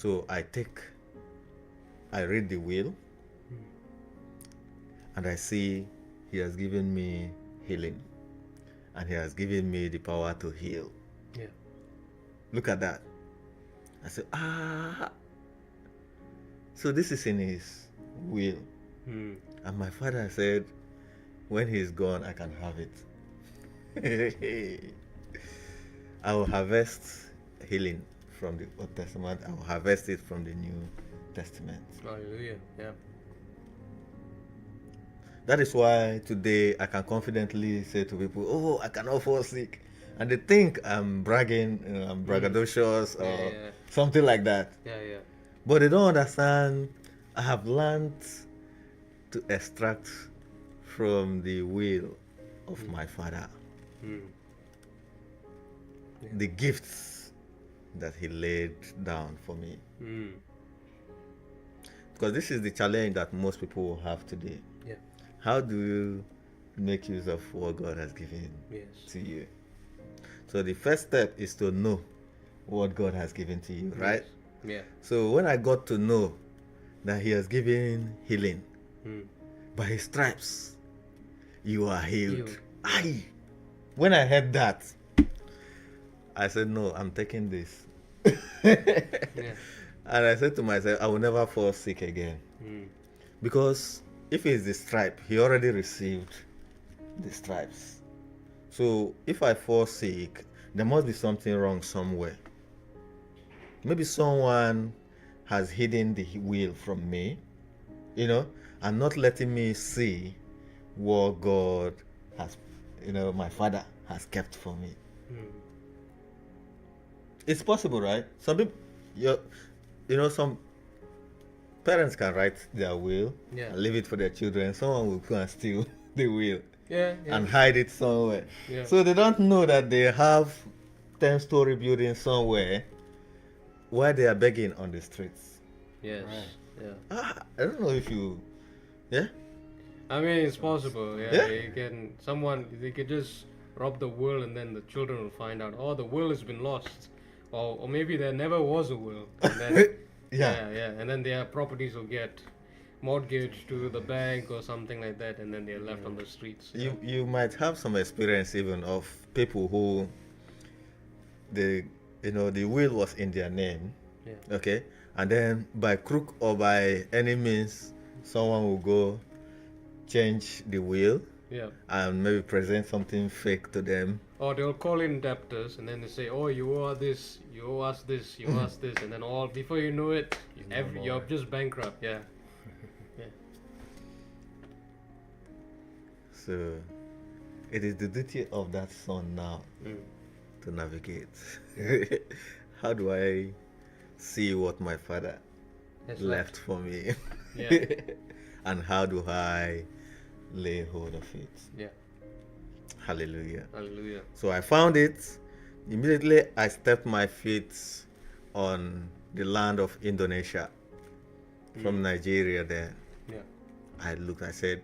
So I read the will, and I see he has given me healing, and he has given me the power to heal. Yeah. Look at that. I said, so this is in his will. And my father said, when he's gone, I can have it. I will harvest healing from the Old Testament. I will harvest it from the New Testament. Hallelujah. Yeah. That is why today I can confidently say to people, oh, I cannot fall sick. And they think I'm bragging, I'm braggadocious or something like that. Yeah, yeah. But they don't understand I have learned to extract from the will of my Father the gifts that he laid down for me. Because this is the challenge that most people will have today. Yeah. How do you make use of what God has given to you? So the first step is to know what God has given to you, right? Yeah. So when I got to know that he has given healing, by his stripes you are healed. When I heard that, I said, no, I'm taking this. And I said to myself, I will never fall sick again. Because if it's the stripe, he already received the stripes. So if I fall sick, there must be something wrong somewhere. Maybe someone has hidden the will from me, and not letting me see what God has, my Father has kept for me. It's possible, right? Some people, some parents can write their will and leave it for their children. Someone will go and steal the will and hide it somewhere. So they don't know that they have 10-story building somewhere where they are begging on the streets. Yes. Right. Yeah. I don't know if you, I mean, it's possible. Yeah. They could just rob the will, and then the children will find out, oh, the will has been lost, or maybe there never was a will. And then, and then their properties will get mortgaged to the bank or something like that, and then they're left on the streets. You might have some experience even of people who the will was in their name, okay, and then by crook or by any means, someone will go change the will, and maybe present something fake to them. Or they'll call in debtors, and then they say, "Oh, you owe this, you owe us this, you owe us this," and then before you know it, you're just bankrupt. Yeah. So, it is the duty of that son now to navigate. How do I see what my Father left for me? And how do I lay hold of it? Yeah. Hallelujah. Hallelujah. So I found it. Immediately I stepped my feet on the land of Indonesia from Nigeria there. Yeah. I said,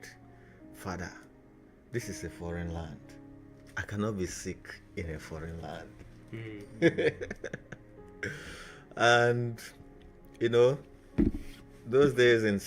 Father, this is a foreign land. I cannot be sick in a foreign land. And, those days in